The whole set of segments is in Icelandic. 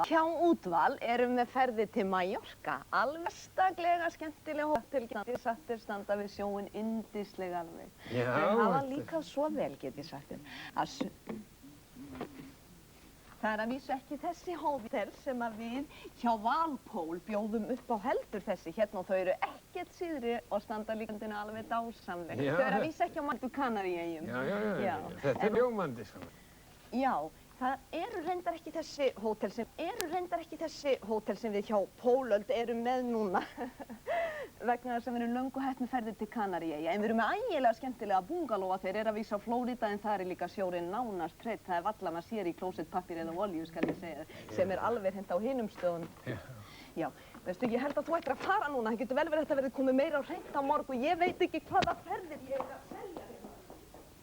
Hjá Útval erum við ferðir til Mallorca. Alveg staklega skemmtileg hótel. Sattir standa við sjóin yndislega alveg. Já. Þau hafa líka svo vel, get ég sagt þér. Það að vísu ekki þessi hótel sem að við hjá Valpól bjóðum upp á heldur þessi hérna og þau eru ekkert síðri og standa líkandina alveg dásamleg. Þau eru að vísu ekki á Mallorca Kanaríeyjum. Já. Þetta er ljómandi svona. Já. Það eru reyndar ekki þessi hótel sem við hjá Pólöld erum með núna vegna þess að við erum löngu heppnu ferðir til Kanaríeyja en við erum með ægilega skemmtilega bungalóa þeir eru að vísa á Flórída en það er líka sjórinn nánast treitt það er varla maður sér í klósettpappír eða olíu skal ég segja sem er alveg hreint á hinum stöðunum. Já, veistu ég held að þú ættir að fara núna það getur vel verið að þetta verði komið meira á hreint á morgun ég veit ekki hvaða ferðir ég er að selja hérna.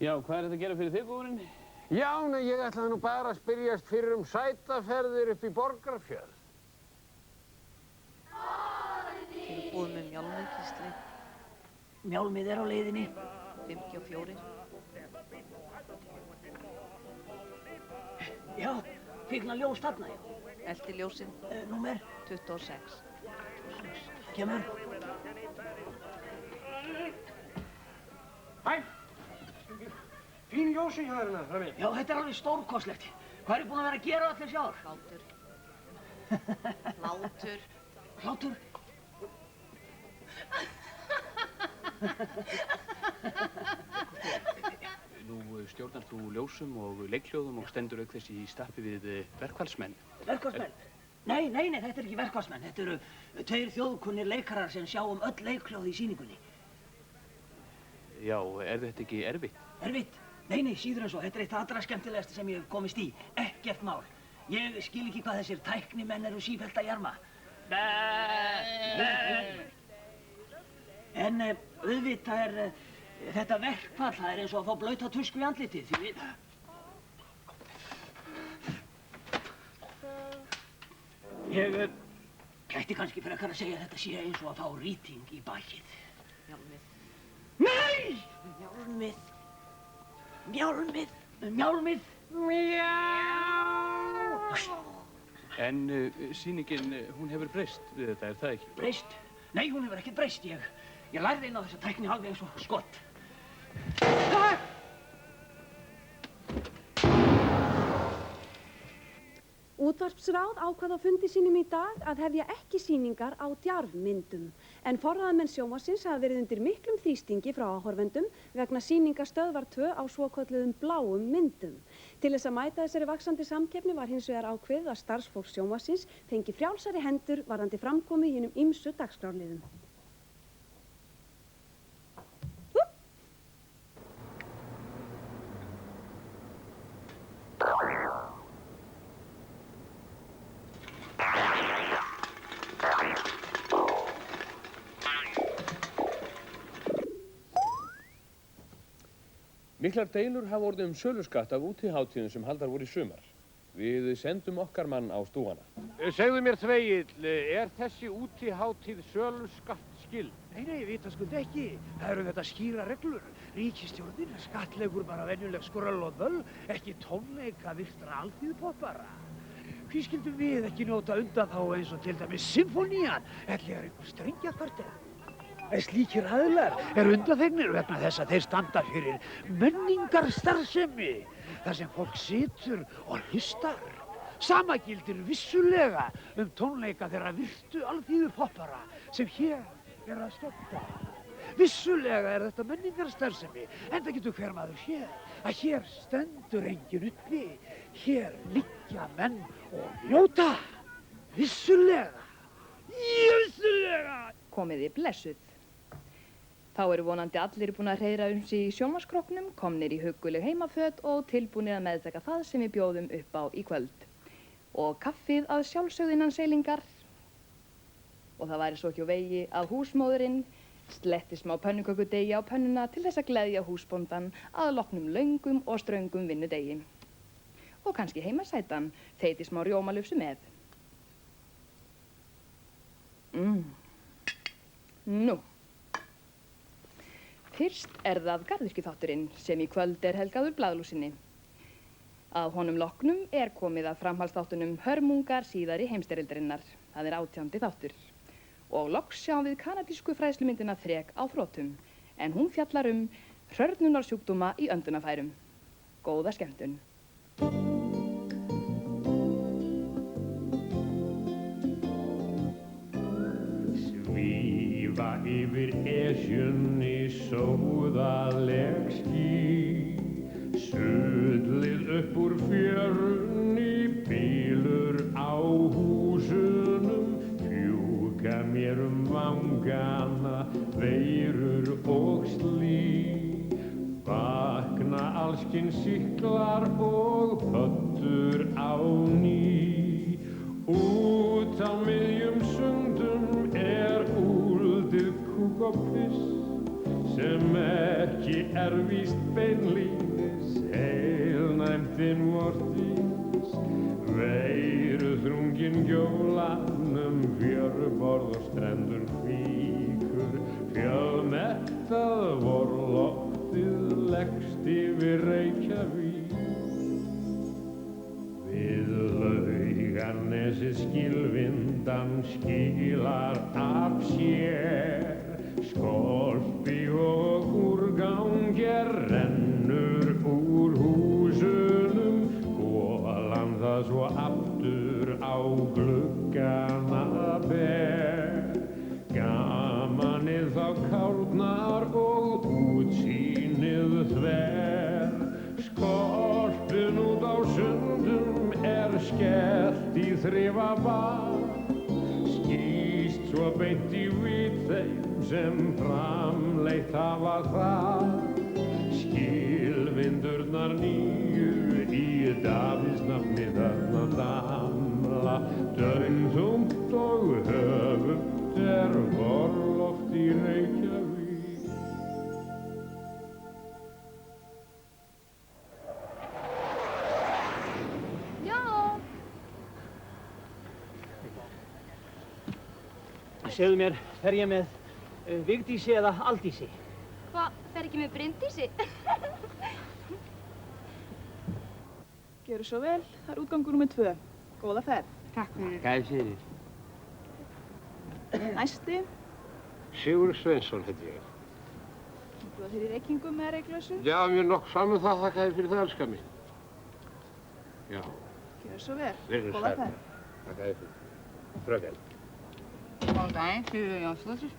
Já, hvað er þetta að gera fyrir þig, góðurinn? Já, nei, ég ætlaði nú bara að spyrjast fyrir sætaferðir upp í Borgarfjörð. Tilbúið með mjálmið, Gísli. Mjálmið er á leiðinni. 54. Já, kvikna ljós þarna, já. Elti ljósin. Númer? 26. Kemur. Hæ! Fín ljósin hjá þérna, frammi. Já, þetta er alveg stórkostlegt. Hvað er ég búinn að vera að gera allir sjálf? Hlátur. Hlátur? Nú stjórnar þú ljósum og leikhljóðum og stendur auk þess í stappi við verkfallsmenn. Verkfallsmenn? Nei, þetta er ekki verkfallsmenn. Þetta eru 2 þjóðkunnir leikarar sem sjá öll leikhljóð í sýningunni. Já, er þetta ekki erfitt? Erfitt? Nei, síður en svo. Þetta er eitt allra skemmtilegasta sem ég hef komist í. Ekkert mál. Ég skil ekki hvað þessir tæknimenn eru sífellt að jarma. En auðvitað er þetta verkfall, það er eins og að fá blauta tusku í andlitið, því við... Ég ætti kannski frekar að segja að þetta sé eins og að fá rýting í bakið. Mjálmið. Nei! Mjálmið. Mjálmið! Mjálmið! Mjá! En sýningin, hún hefur breyst við þetta, er það ekki? Breyst? Nei, hún hefur ekkert breyst. Ég lærði inn á þessa tækni alveg eins og skott. Útvarpsráð ákvað á fundi sínum í dag að hefja ekki sýningar á djarfmyndum en forráðamenn sjónvarpsins hafa verið undir miklum þrýstingi frá áhorfendum vegna sýningar Stöðvar 2 á svokölluðum bláum myndum. Til þess að mæta þessari vaxandi samkeppni var hins vegar ákveðið að starfsfólk sjónvarpsins fengi frjálsari hendur varðandi framkomu í hinum ýmsu dagskrárliðum. Miklar deilur hafa orðið söluskatt af útihátíðum sem haldar voru í sumar. Við sendum okkar mann á stúfana. Segðu mér Þvegill, er þessi útihátíð söluskatt skyld? Nei, vitaskuld ekki. Það eru þetta skýra reglur. Ríkisstjórnin skattleggur bara venjuleg skröll og völl, ekki tónleika virtra alþýðupoppara. Hví skildum við ekki njóta undan þá eins og til dæmis symfónían, ellegar einhver strengjakvartett? Slíkir aðilar eru undanþegnir vegna þess að þeir standa fyrir menningarstarfsemi, þar sem fólk situr og hlustar. Sama gildir vissulega tónleika þeirra virtu alþýðupoppara sem hér eru að skemmta. Vissulega er þetta menningarstarfsemi, en það getur hver maður séð að hér stendur enginn uppi, hér liggja menn og njóta. Vissulega, vissulega! Komið þið blessuð. Þá eru vonandi allir búin að hreyra sig í sjónvarpskróknum, komnir í hugguleg heimaföt og tilbúnir að meðtaka það sem við bjóðum upp á í kvöld. Og kaffið að sjálfsögðu innan seilingar. Og það væri svo ekki á vegi að húsmóðurinn sletti smá pönnukökudegi á pönnuna til þess að gleðja húsbóndan að loknum löngum og ströngum vinnudegi. Og kannski heimasætan þeyti smá rjómalufsu með. Nú. Fyrst er það garðyrkjuþátturinn sem í kvöld er helgaður blaðlúsinni. Að honum loknum er komið að framhaldsþáttunum Hörmungar síðari heimsstyrjaldarinnar. Það er 18. þáttur. Og loks sjáum við kanadísku fræðslumyndina Þrek á þrotum, en hún fjallar hrörnunarsjúkdóma í öndunarfærum. Góða skemmtun. Svífa yfir Esjunni sóðaleg ský, sullið upp úr fjörunni bylur á húsunum, fjúka mér vangana veirur og slí, vakna allskins sýklar og pöddur á ný. Út á miðjum sundum úldið kúk og piss, sem ekki víst beinlínis heilnæmdin vortís. Veiru þrungin gjólanum fjörborð og strendur fíkur, fjölmettað vorloftið leggst yfir Reykjavík. Við Laugarnesið skilvindan skilar af sér, skolpi og úrgangi rennur úr húsunum, golan það svo aftur á gluggana ber. Gamanið þá kárnar og útsýnið þver, skolpin út á sundum skellt í þrifabað, skýst svo beint í vit þeim sem framleitt hafa það. Skilvindurnar nýju í Davíðs nafni þarna damla, daunþungt og höfugt vorloft í Reykjavík. Segðu mér, fer ég með Vigdísi eða Aldísi? Hvað, fer ekki með Bryndísi? Gjörðu svo vel, það er útgangur númer 2. Góða ferð. Takk fyrir. Gæði fyrir. Næsti. Sigurður Sveinsson heiti ég. Búið þér í reykingum eða reyklausu? Já, mér nokk saman það, þakka þér fyrir það, elska mín. Já. Gjörðu svo vel. Góða ferð. Þakka þér fyrir. Fröken. Góðan daginn, Sigurður Jónsdóttir.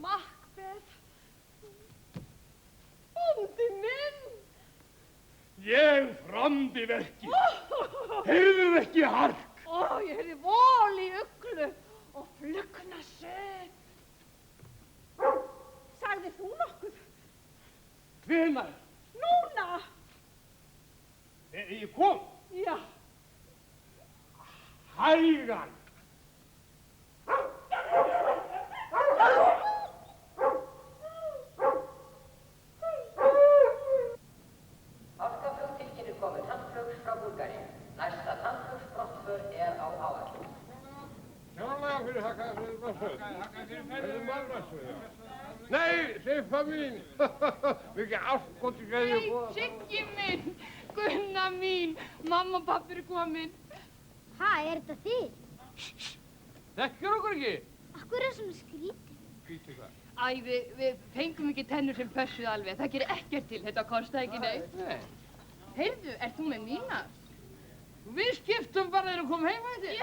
Macbeth! Bóndi minn! Ég framdi verkið. Heyrðuð ekki hark? Ég heyrði vol í uglu og flugna sög. Sagðir þú nokkuð? Hvenær? Núna! Ég kom. Já. Hægan. Háskaflugtilkynning komið handflugs frá Búlgaríu. Næsta handflugsbrottför á áætlun. Sjálega fyrir þakka fyrir maðursöðu. Nei, Siffa mín. Mikið áskoti gæði ég góða. Siggi minn, Gunna mín, mamma og pappi eru komin. Ha, þetta þið? Þekkir okkur ekki? Akkur svona skrítið? Skrítið hvað? Æ, við fengum ekki tennur sem pössuð alveg. Það gerir ekkert til, þetta kostaði ekki neitt. Nei. Heyrðu, ert þú með mína? Við skiptum bara þegar við komum heim að þér.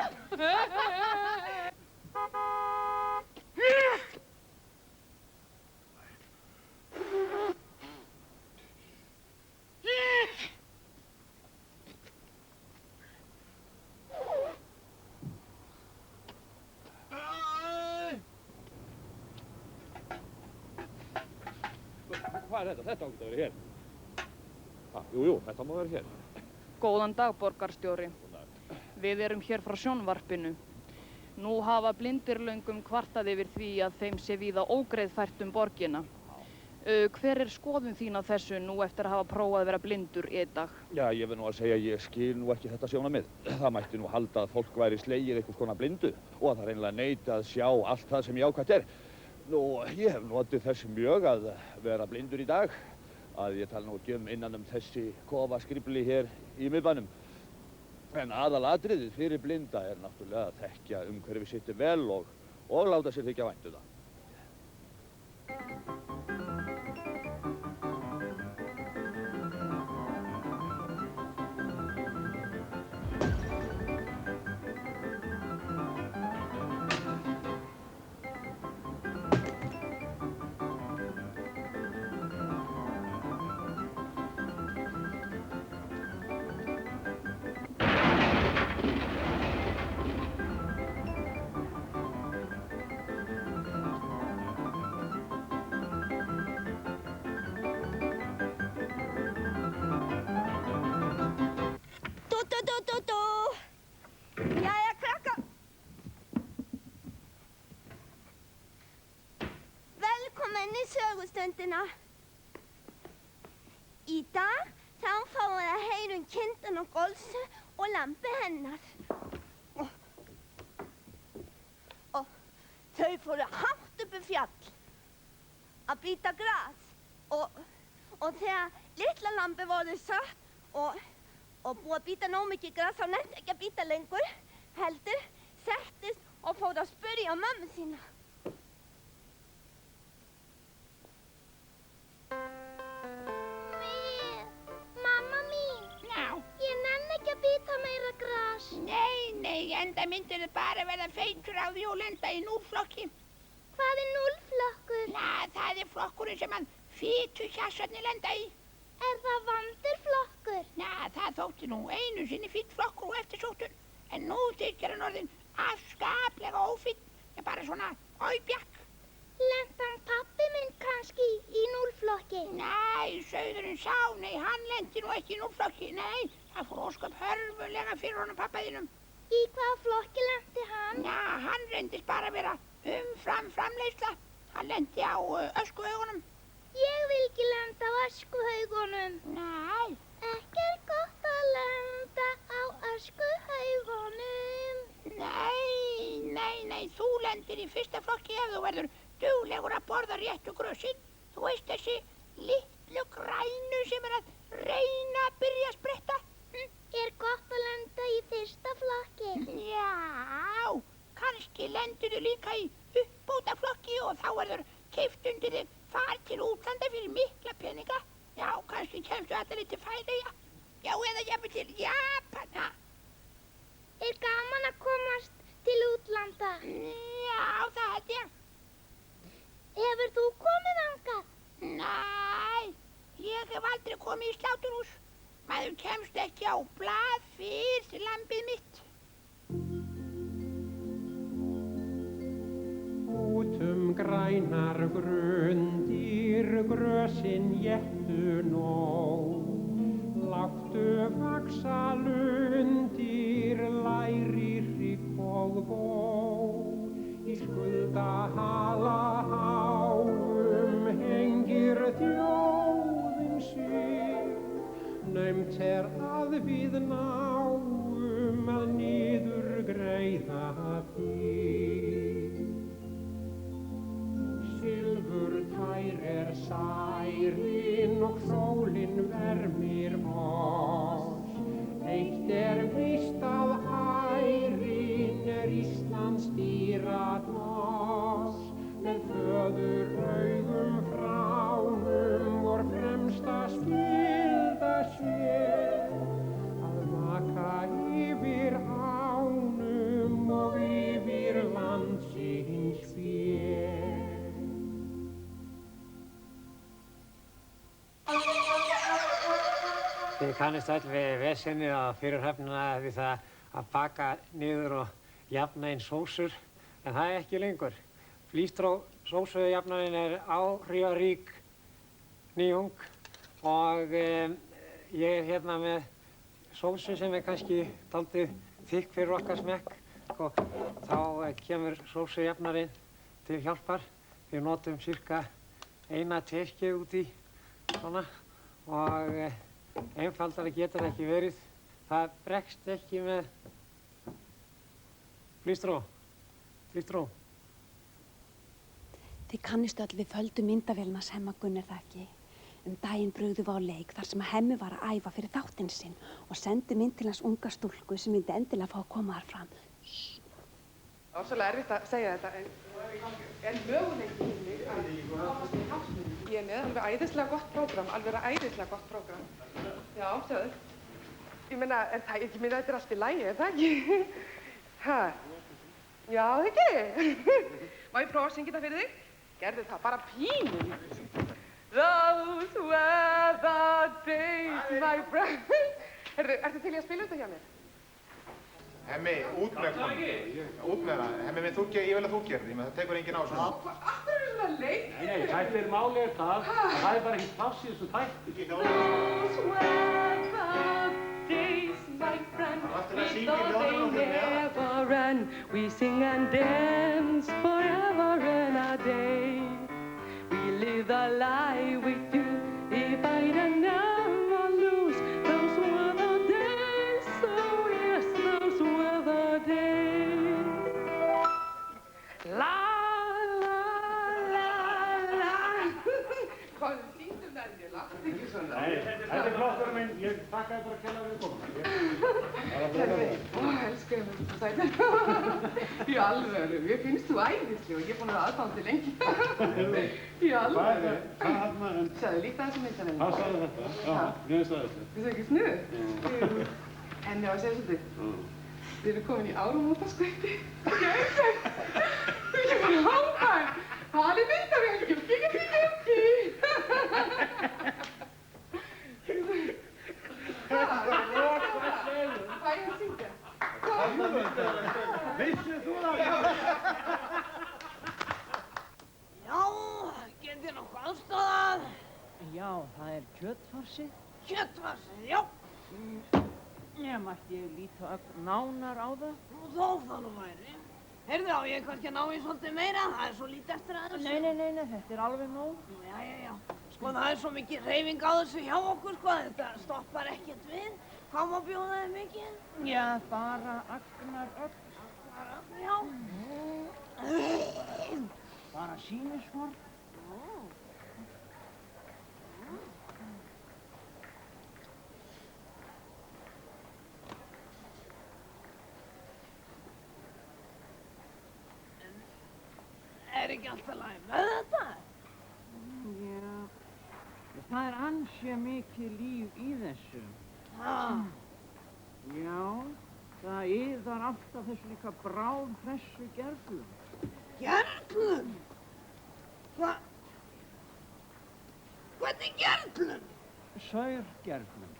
Hvað er þetta? Þetta ágætt að vera hér. Jú, þetta má vera hér. Góðan dag, borgarstjóri. Við erum hér frá sjónvarpinu. Nú hafa blindirlöngum kvartað yfir því að þeim sé víða ógreiðfært borgina. Hver skoðun þín á þessu nú eftir að hafa prófað að vera blindur í einn dag? Já, ég verð nú að segja að ég skil nú ekki þetta sjónarmið. Það mætti nú halda að fólk væri slegið einhvers konar blindu og að það reynilega neiti að sjá allt það sem jákvætt er. Nú, ég hef notið þess mjög að vera blindur í dag, að ég tala nú ekki innan þessi kofaskrífli hér í miðbænum. En aðalatriðið fyrir blinda er náttúrulega að þekkja umhverfi sitt vel og láta sér þykja vænt það. Jæja, krakka. Velkomin í sögustundina. Í dag þá fáum við að heyra kindina Golsu og lambi hennar. Og þau fóru hátt upp í fjall að bíta gras. Og þegar litla lambi voru satt og búið að bíta nóg mikið gras, þá nefndi ekki að bíta lengur, heldur, settist og fór að spyrja mömmu sína. Mamma mín, ég nenni ekki að bíta meira gras. Nei, enda myndir þið bara verða feitur á því og lenda í núlflokki. Hvað er núlflokkur? Það er flokkurinn sem að fituhjassarnir lenda í. Er það vandur flokkur? Það þótti nú einu sinni fínn flokkur og eftirsóttur. En nú þykir hann orðinn afskaplega ófínn. Það er bara svona óbjakk. Lenti hann pabbi minn kannski í núlflokki? Nei, sauðurinn sá, hann lendi nú ekki í núlflokki. Nei, það fór ósköp hörfulega fyrir honum pabba þínum. Í hvaða flokki lenti hann? Hann reyndist bara að vera umfram framleiðsla. Hann lendi á öskuhaugunum. Ég vil ekki lenda á öskuhaugunum. Nei. Ekki er gott að lenda á öskuhaugunum. Nei, þú lendir í fyrsta flokki ef þú verður duglegur að borða réttu grösin. Þú veist þessi litlu grænu sem er að reyna að byrja að spretta. Er gott að lenda í fyrsta flokki? Já, kannski lendur þú líka í uppbótarflokki og þá verður keypt undir þig far til útlanda fyrir mikla peninga. Já, kannski kemstu allir til Færeyja. Já, eða jafnvel til Japana. Er gaman að komast til útlanda? Já, það held ég. Hefur þú komið þangað? Nei, ég hef aldrei komið í sláturhús. Maður kemst ekki á blað fyrir lambið mitt. Grænar grundir grösin éttu nóg, láttu vaxa lundir læri hrygg og bó. Í skuldahala háum hengir þjóðin sig, naumt er að við náum að niður greiða þig. Silfurtær er særin og sólin vermir oss. Eitt er víst að ærin er Íslands dýradoss. Með föður augum fránum vor fremsta skylda sé að vaka yfir ánum og yfir landsins fé. Þið kannist öll við vesennið á fyrirhöfnina við það að baka niður og jafna inn sósur, en það er ekki lengur. Flístrósósujafnanin er áhrifarík nýjung og ég er hérna með sósu sem er kannski dálítið þykk fyrir okkar smekk og þá kemur sósujafnarinn til hjálpar. Við notum cirka eina tekið út í svona og einfaldara getur ekki verið. Það bregst ekki með flýstró. Þið kannistu öll við földu myndavélina sem að Gunnar það ekki. Daginn brugðu við á leik þar sem að Hemmi var að æfa fyrir þáttinn sinn og sendi mynd til hans unga stúlku sem myndi endilega fá að koma þar fram. Það var svolítið erfitt að segja þetta en möguleiki í mig að komast í háttmynd. Ég er með alveg æðislega gott prógram, Já, sjáðu. Ég meina, þetta er allt í lagi, er það ekki? Ha? Já, ekki? Má ég prófa að syngja þetta fyrir þig? Gerðu það, bara pínu. Those were the days, my friend. Ertu til í að spila þetta hjá mér? Hemmi, út með það. Hemmi, ég vil að þú gerir því, það tekur enginn á svona. Akkur er svona leik? Nei, þetta málið það að það bara ekki pláss í þessu þætti. Those were the days, my friend, we thought they never end. We sing and dance forever and a day. We live the life we do, if I can never lose. Those were the days, oh yes, those were the days. La, la, la, la. Hvað, syngdum það þér, láttu ekki svona? Nei, þetta flottur minn, ég þakkaði bara kærlega fyrir komuna. Elskar þetta sæti. Í alvöru, mér finnst þú æðisleg og ég er búin að vera aðdáandi lengi. Í alvöru. Sjáðu, líta þessu myndan henni. Það sagði þetta, já, mér finnst það þetta. Finnst það ekki snuð? En já, segðu svolítið. Við erum komin í áramótaskaupi. Þú ekki bara hápar. Halið myndavél, júkki. Hvað ég að syngja? Vissið þú það? Já, getið nokkuð aðstæðað? Já, það kjötfarsið. Kjötfarsið, já. Mætti ég líta nánar á það? Þó það nú væri. Heyrðu, á ég kannski að ná í svolítið meira? Það er svo lítið eftir að þessu. Nei, þetta alveg nóg. Já. Sko, það er svo mikið hreyfing á þessu hjá okkur, sko. Þetta stoppar ekkert við. Hvað má bjóða þið mikið? Já, bara agnar öll. Já. Bara sýnisform. Er ekki alltaf lagi með þetta? Já, það er ansi mikið líf í þessu. Já, það iðar alltaf þessu líka bráð hressu gerflum. Gerflum? Hvernig gerflum? Saurgerflum.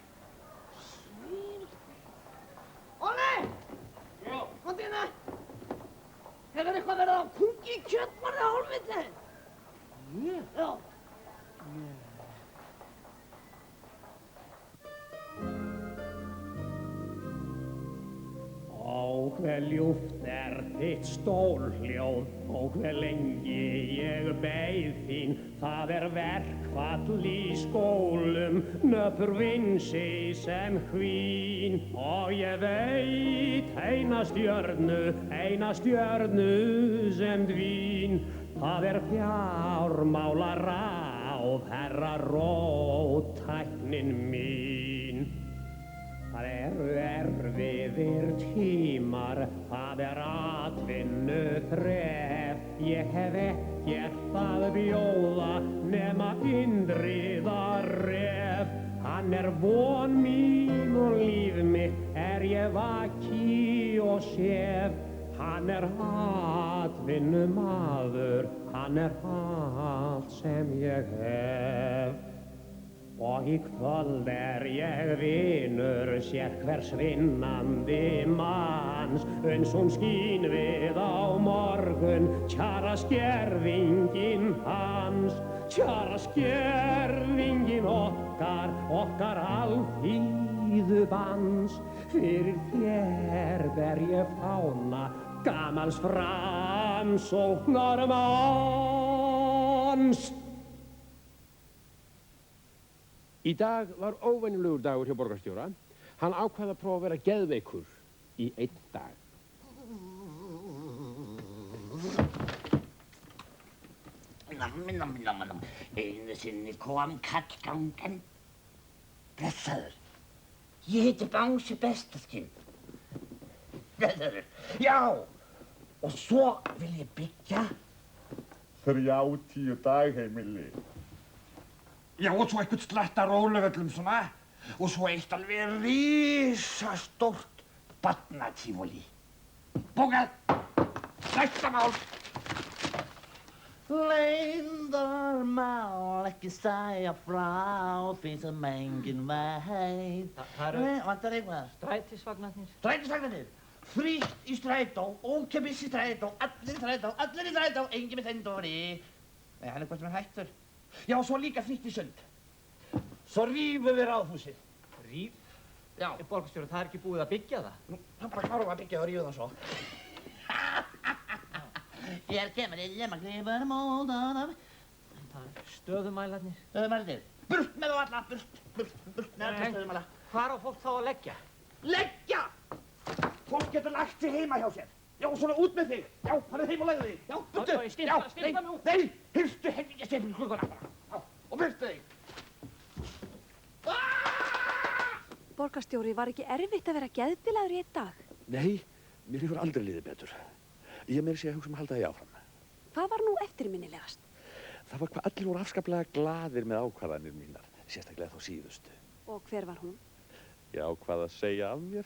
Óli! Já? Komdu hérna! Hefur eitthvað verið á kungi kjötmarði á hálfviti? Ég? Já. Ó, hve ljúft þitt stórhljóð, ó, hve lengi ég beið þín. Það verkfall í skólum, nöpur vinsi sem hvín. Og ég veit eina stjörnu sem dvín. Það fjármálaráð, herra róttæknin mín. Það erfiðir tímar, það atvinnuþref. Ég hef ekkert að bjóða nema Indriðarref. Hann von mín og líf mitt, ég vaki og sef. Hann atvinnumaður, hann allt sem ég hef. Og í kvöld ég vinur sérhvers vinnandi manns. Uns hún skín við á morgun, kjaraskerðingin hans. Kjaraskerðingin okkar alþýðu bans. Fyrir þér ber ég fána gamals framsóknarmanns. Í dag var óvenjulegur dagur hjá borgarstjóra. Hann ákvað að prófa að vera geðveikur í 1 dag. Nammi. Einu sinni kom kall gangan. Blessaður. Ég heiti Bangsi Bestaskinn. Blessaður. Já, og svo vil ég byggja 30 dagheimili. Já, og svo eitthvað slatta róluvöllum svona. Og svo eitt alveg risastórt barnatífóli. Bókað! Næsta mál! Leyndarmál, ekki segja frá því sem enginn veit. Vantar eitthvað? Strætisvagnarnir. Frítt í strætó, ókeypis í strætó, allir í strætó, enginn með tindóri. Nei, hann er hvort sem er hættur. Já, svo líka frítt í sund. Svo rífum við ráðhúsið. Ríf? Já. Borgarstjóri, það er ekki búið að byggja það? Það bara klárum að byggja það og rífum það svo. Hér kemur illjum að klifur móðanum. Stöðumælarnir. Burt með þá alla, burt með alla stöðumæla. Hvar á fólk þá að leggja? Leggja! Fólk getur lagt sig heima hjá sér. Já, svona út með þig. Já, farið heim og legðu þig. Já, burtu. Nei, hirstu helvítið stefnum klukkuna bara. Já, og burtu þig. Borgarstjóri, var ekki erfitt að vera geðbilaður í 1 dag? Nei, mér hefur aldrei liðið betur. Ég meira sé að hugsa að halda því áfram. Hvað var nú eftirminnilegast? Það var hvað allir voru afskaplega glaðir með ákvarðanir mínar, sérstaklega þá síðustu. Og hver var hún? Ég ákvað að segja af mér.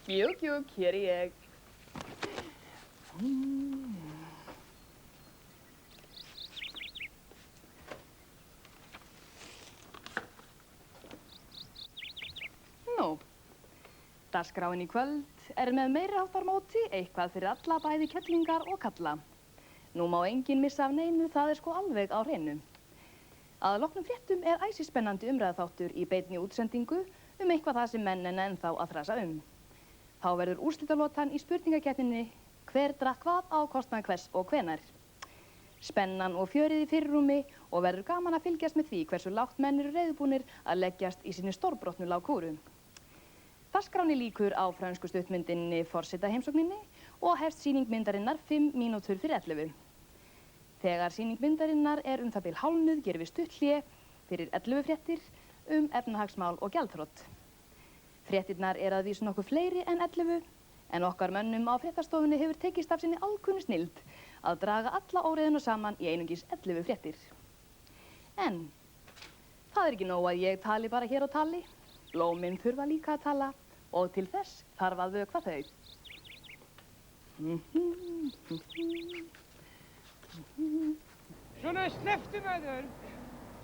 Júk, hér er ég. Nú, dagskráin í kvöld er með meiriháttar móti, eitthvað fyrir alla, bæði kettlingar og kalla. Nú má enginn missa af neinu, það er sko alveg á hreinu. Að loknum fréttum er æsispennandi umræðaþáttur í beinni útsendingu eitthvað það sem menn en ennþá að þrasa Þá verður úrslitalotan í spurningakeppninni hver drakk hvað á kostnað hvers og hvenær. Spennan og fjörið í fyrirrúmi og verður gaman að fylgjast með því hversu lágt menn eru reiðubúnir að leggjast í sinni stórbrotnu lágkúru. Dagskráni lýkur á frönsku stuttmyndinni Forsetaheimsókninni og hefst sýning myndarinnar 5 mínútur fyrir 11. Þegar sýning myndarinnar er það bil hálfnuð gerum við stutt hlé fyrir 11 fréttir efnahagsmál og gjaldþrot. Fréttirnar að vísu nokkuð fleiri en 11 en okkar mönnum á fréttastofunni hefur tekist af sinni alkunnu snilld að draga alla óreiðuna saman í einungis 11 fréttir. En það ekki nóg að ég tali bara hér og tali. Blómin þurfa líka að tala og til þess þarf að vökva þau. Svona, slepptu maður!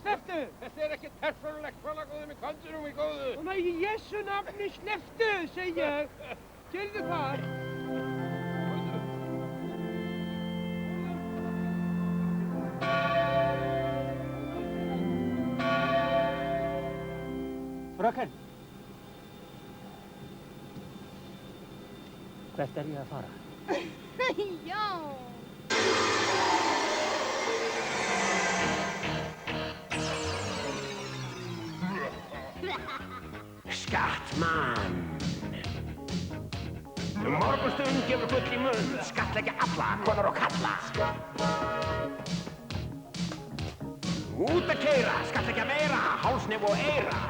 Slepptu! Þetta ekkert persónulegt, svona góðu með konsurum í góðu. Svona, í Jessu nafni, slepptu, segi ég. Gerðu hvað? Fröken! Hvert ég að fara? Já! Skattmann. Morgunstund gefur gull í munn, skattleggja alla, konur og kalla. Út að keyra, skattleggja meira, hálsnef og eyra.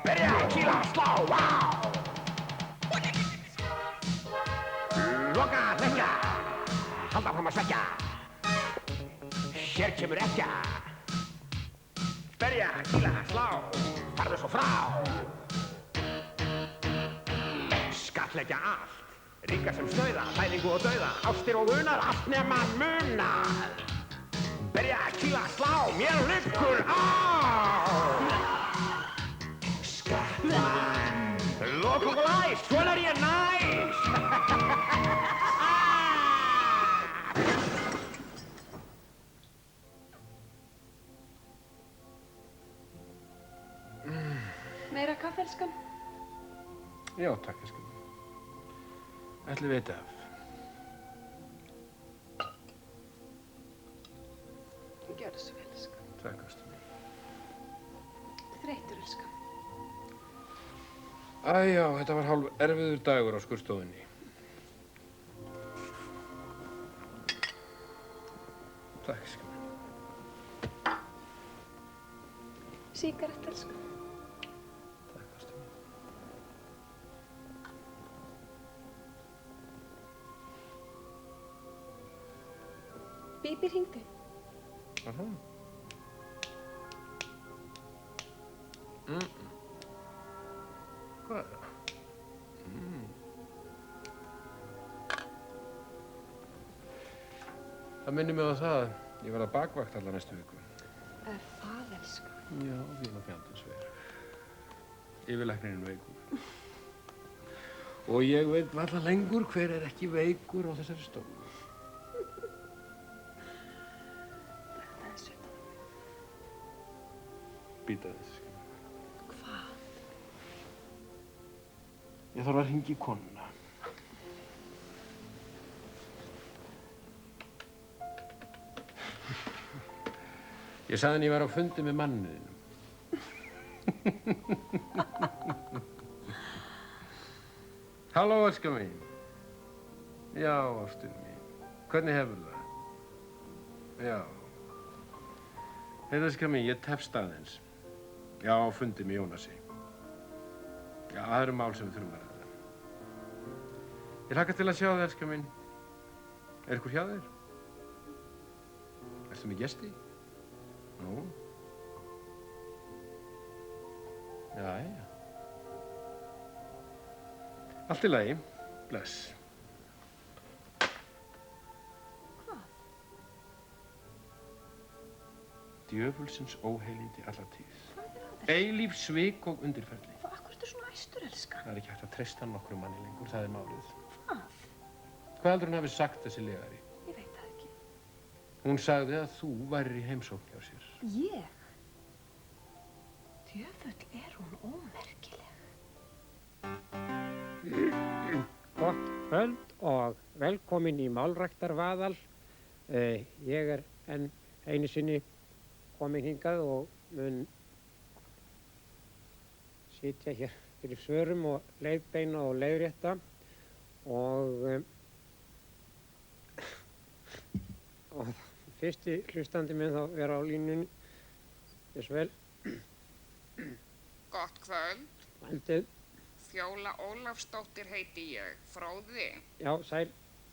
Byrja að kýla, slá, vá. Loka, leggja, halda fram að sveggja. Hér kemur ekkja. Berja, kýla, slá, farðu svo frá. Skattleggja allt, ríka sem snauða, fæðingu og dauða, ástir og unar, allt nema munar. Berja, kýla, slá, mér liggur á. Skattmann, lok og læs, svona ég næs. Meira kaffi, elskan? Já, takk, elskan. ætli veit af. Gjörðu svo vel, elskan. Takk, ástin mín. Þreyttur, elskan. Æjá, þetta var hálf erfiður dagur á skurðstofunni. Takk, elskan mín. Sígarett, elskan. Takk, ástin mín. Bíbí hringdi. Aha. Hvað er það? Það minnir mig á það. Ég verð að bakvakt alla næstu viku. Er það, elskan? Já, því að fjandans ver. Yfirlæknirinn veikur. Og ég veit varla lengur hver er ekki veikur á þessari stofu. Þetta er sveitan. Býta þess. Hvað? Ég þarf að hringja í konuna. Ég sagði henni ég var á fundi með manniðinum. Halló, elskan mín. Já, ástin mín. Hvernig hefur það? Já. Heyrðu, elskan mín, ég tefst aðeins. Já, á fundi með Jónasi. Já, það eru mál sem við þurfum að ræða. Ég hlakka til að sjá þig, elskan mín. Er ykkur hjá þér? Ertu með gesti? Nú? Jæja. Allt í lagi. Bless. Hvað? Djöfulsins óheilindi alla tíð. Hvað er á þessu? Eilíf svik og undirferli. Akkur ertu svona æstur, elskan? Það er ekki hægt að treysta nokkrum manni lengur, það er málið. Hvað? Hvað heldur hún hafi sagt þessi legari? Ég veit það ekki. Hún sagði að þú værir í heimsókn hjá sér. Ég? Djöfull er hún ómerkileg. Gott kvöld og velkomin í Málræktarvaðal. Ég er enn einu sinni komin hingað og mun sitja hér fyrir svörum og leiðbeina og leiðrétta og fyrsti hlustandi minn þá vera á línunni. Þess vel. Gott kvöld. Kvöldið. Fjóla Ólafsdóttir heiti ég. Fróði. Já, sæl.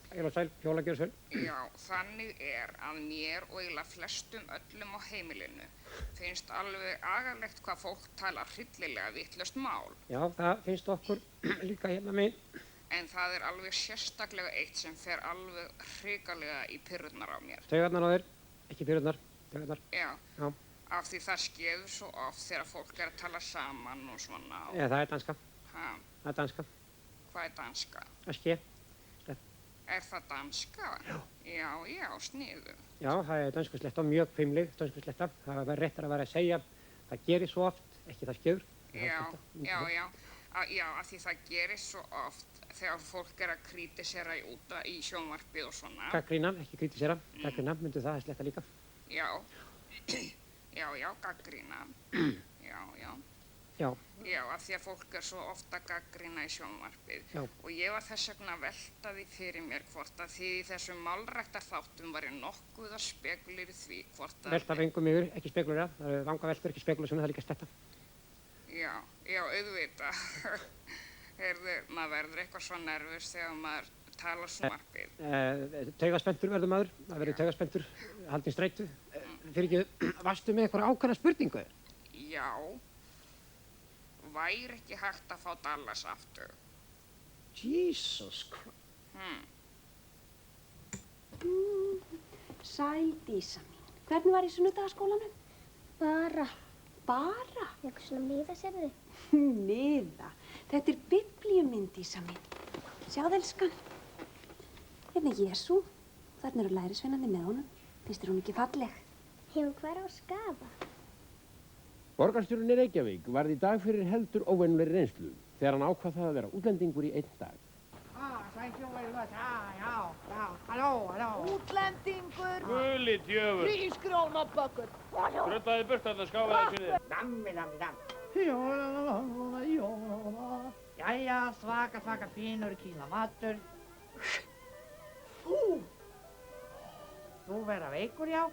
Heil og sæl, Fjóla, gjörðu sæl. Já, þannig er að mér og eiginlega flestum öllum á heimilinu finnst alveg agalegt hvað fólk tala hryllilega vitlaust mál. Já, það finnst okkur líka hérna megin. En það er alveg sérstaklega eitt sem fer alveg hrikalega í pirrurnar á mér. Taugarnar á þér, ekki pirrurnar, taugarnar. Já. Já. Af því það skeður svo oft þegar fólk er að tala saman og svona. Það er danska. Ha? Það er danska. Hvað er danska? Það ske. Er það danska? Já, sniðu. Já, það er dönsku sletta, mjög hvimlig dönsku sletta. Það var réttar að vera að segja, það gerir svo oft, ekki það skeður. Já, af því það gerir svo oft þegar fólk er að krítisera í sjónvarpið og svona. Gagnrýna, ekki krítisera. Gagnrýna, myndu það sletta líka. Já, gagnrýna. Já, af því að fólk er svo ofta að gagnrýna í sjónvarpið. Já. Og ég var þess vegna að velta því fyrir mér hvort að því í þessum málræktarþáttum var ég nokkuð að spekulera í því hvort að... Velta vengum yfir, ekki spekulera. Það eru vanga veltur, ekki spekulasjónu, það er líka sletta. Já, auðvitað. Heyrðu, maður verður eitthvað svo nervus þegar maður tala sjónvarpið. Taugaspenntur verður maður, það verður taugaspenntur, haldinn streitu. Fyrir ekki, varstu með eitthvað ákveðna spurningu? Já. Væri ekki hægt að fá Dallas aftur? Jesus Christ. Sæl Dísa mín. Hvernig var í sunnudagaskólanum? Bara. Bara? Eitthvað svona miða, sérðu? Miða? Þetta er biblíumynd, Dísa mín. Sjáðu, elskan. Hérna er Jesú. Þarna eru lærisveinarnir með honum. Finnst þér hún ekki falleg? Hefur hver á skafa? Borgarstjórinn í Reykjavík varð í dag fyrir heldur óvenjulegri reynslu þegar hann ákvað það að vera útlendingur í einn dag. Það halló. Útlendingur. Guli djöfur. Hrísgrónabökkur. Skruddaði burt þarna, skáfaði þessu niður. Nammi. Jæja, svaka fínur kíla matur. Þú vera veikur, já?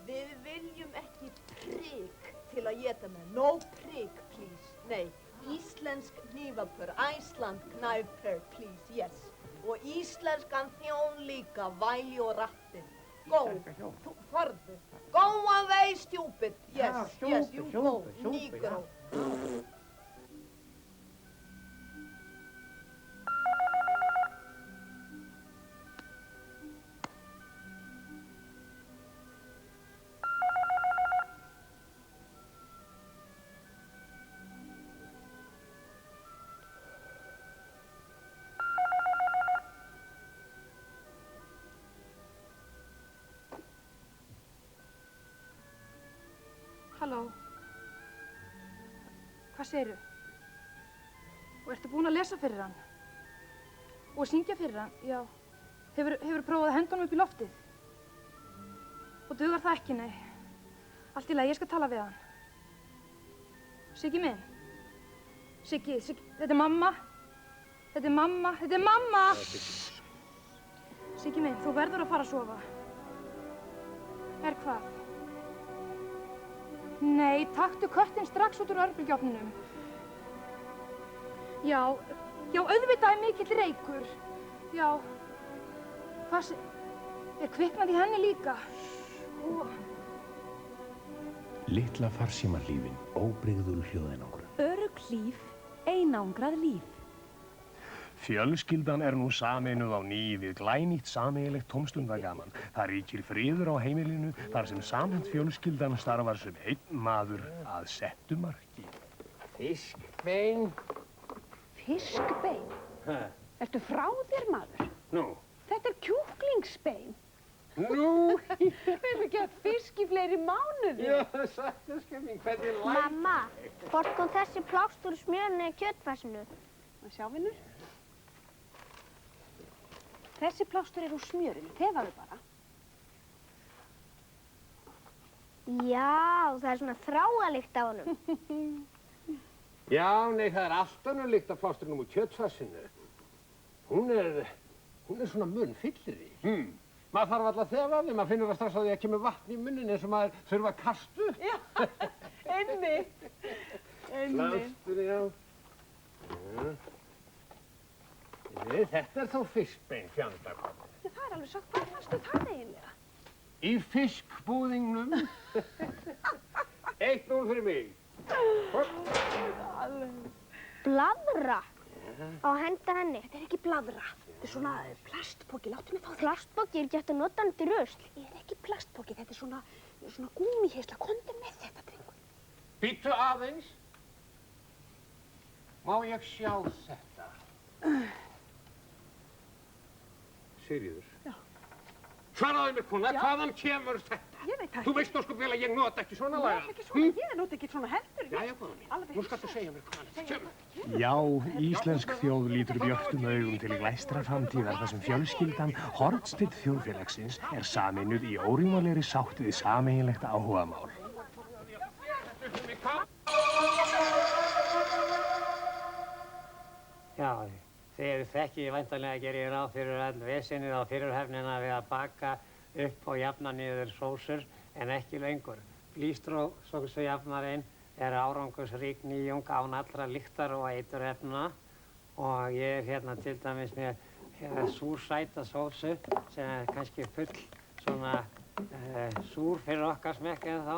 Við viljum ekki prik til að éta með. No prik, please. Nei, íslensk hnífapör. Iceland knæfpör, please, yes. Og íslenskan þjón líka, væli og rattir. Go, þú farðu. Go away, stupid. Yes, yes, you go, negro. Halló. Hvað segirðu? Og ertu búin að lesa fyrir hann? Og að syngja fyrir hann? Já. Hefur prófað að henda honum upp í loftið? Og dugar það ekki, nei. Allt í lagi, ég skal tala við hann. Siggi minn. Siggi, þetta er mamma. Þetta er mamma. Siggi minn, þú verður að fara að sofa. Hvað? Nei, taktu köttinn strax út úr örbylgjuofninum. Já, auðvitað er mikill reykur. Já, er kviknað í henni líka? Litla farsímalífin, óbrigðul hljóðeinangrun. Örugg líf, einangrað líf. Fjölskyldan nú sameinuð á ný við glænýtt sameiginlegt tómstundagaman. Það ríkir friður á heimilinu þar sem samhent fjölskyldan starfar sem einn maður að settu marki. Fiskbein. Fiskbein? Ertu frá þér, maður? Nú? Þetta er kjúklingsbein. Nú? Við hefum ekki haft fisk í fleiri mánuði. Já, sættu skemming, hvernig læt? Mamma, hvort kom þessi plástur úr smjörinu eða kjötfarsinu? Að sjá, vinnur. Þessi plástur úr smjörinu, tefaðu bara. Já, það er svona þráalykt á honum. Já, nei, það er allt önnur lykt af plásturinn úr kjötfarsinu. Hún er svona munnfyllri. Maður þarf alltaf að þefa af því, maður finnur strax að því að kemur vatn í munnin eins og maður þurfa að kastu. Já, einmitt. Plástur, já. Þetta er þó fiskbein, fjandakomin. Það er alveg sagt, hvað fannstu það eiginlega? Í fiskbúðingnum. 1-0 fyrir mig. Blaðra? Á að henda henni? Þetta er ekki blaðra. Þetta er svona plastpoki, láttu mig fá það. Plastpoki, er ekki eftir að nota hann til rusl? Ég er ekki plastpoki, þetta er svona gúmíheysla. Komdu með þetta, drengur. Bíddu aðeins. Má ég sjá þetta? Sigríður. Já. Svaraðu mér, kona, hvaðan kemur þetta? Ég veit það ekki. Þú veist sko vel að ég nota ekki svona laga. Ég nota ekki svona heldur. Jæja, góða mín. Nú skaltu segja mér hvað. Já, íslensk þjóð lítur björtum augum til glæstrar framtíðar þar sem fjölskyldan, hornsteinn þjóðfélagsins, er sameinuð í órjúmanlegri sátt við sameiginlegt áhugamál. Já, þegar þekki væntanlega gerir ég ráð fyrir all vesenið á fyrirhefnina við að baka upp og jafna niður sósur en ekki lengur. Blístrósósujafnarinn er árangursrík nýjung án allra lyktar og eiturefna og ég er hérna til dæmis með súrsæta sósu sem er kannski full svona súr fyrir okkar smekk en þá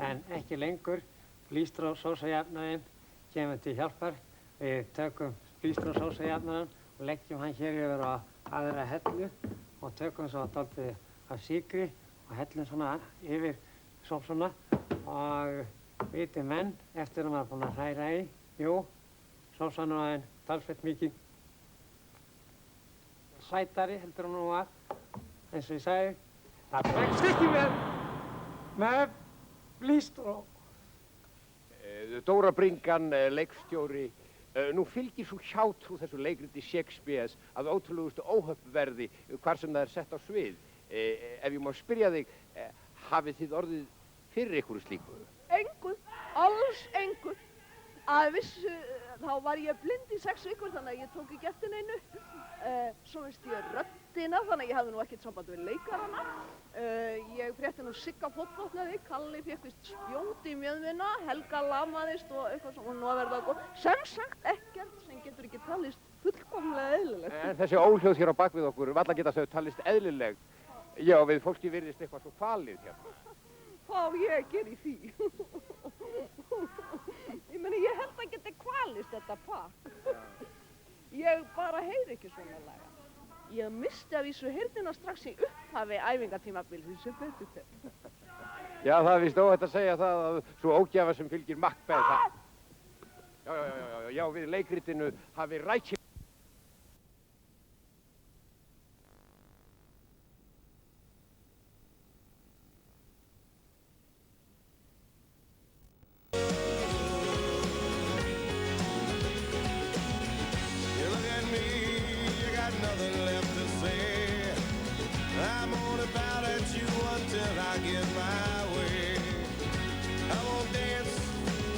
en ekki lengur. Blístrósósujafnarinn kemur til hjálpar. Við tökum blístrósósujafnarann og leggjum hann hér yfir á aðra hellu og tökum svo dálítið af sykri og hellum svona yfir sósuna og viti menn eftir að maður er búinn að hræra í, sósan er aðeins talsvert mikið sætari heldur hún nú var, eins og ég sagði. Það bregst ekki með blístró. Dóra Bringan, leikstjóri, Nú fylgir svo hjátrú þessu leikriti Shakespeares að ótrúlegustu óhöpp verði hvar sem það sett á svið. Ef ég má spyrja þig, hafið þið orðið fyrir einhverju slíku? Engu, alls engu. Að vissu, þá var ég blind í 6 vikur þannig að ég tók ekki eftir neinu. Svo veist ég röddina þannig að ég hafði nú ekkert samband við leikarana. Ég frétti nú Sigga fótbrotnaði, Kalli fékk vist spjót í mjöðmina, Helga lamaðist og eitthvað svona, og nú að verða það góð. Sem sagt ekkert sem getur ekki talist fullkomlega eðlilegt. En þessi óhljóð hér á bak við okkur, varla geta þau talist eðlileg. Já, við fólki virðist eitthvað svo falið hérna. Hvað á ég að gera í því? Ég meni, ég held að geti kvalist þetta pakk. Ég bara heyri ekki svona laga. Ég misti að vísu heyrnina strax í upphafi æfingatímabilsins sem betur fer. Já, það er víst óhætt að segja það að svo ógjafa sem fylgir Macbeth það. Já, við leikritinu hafi rækið. I'm only bound at you until I get my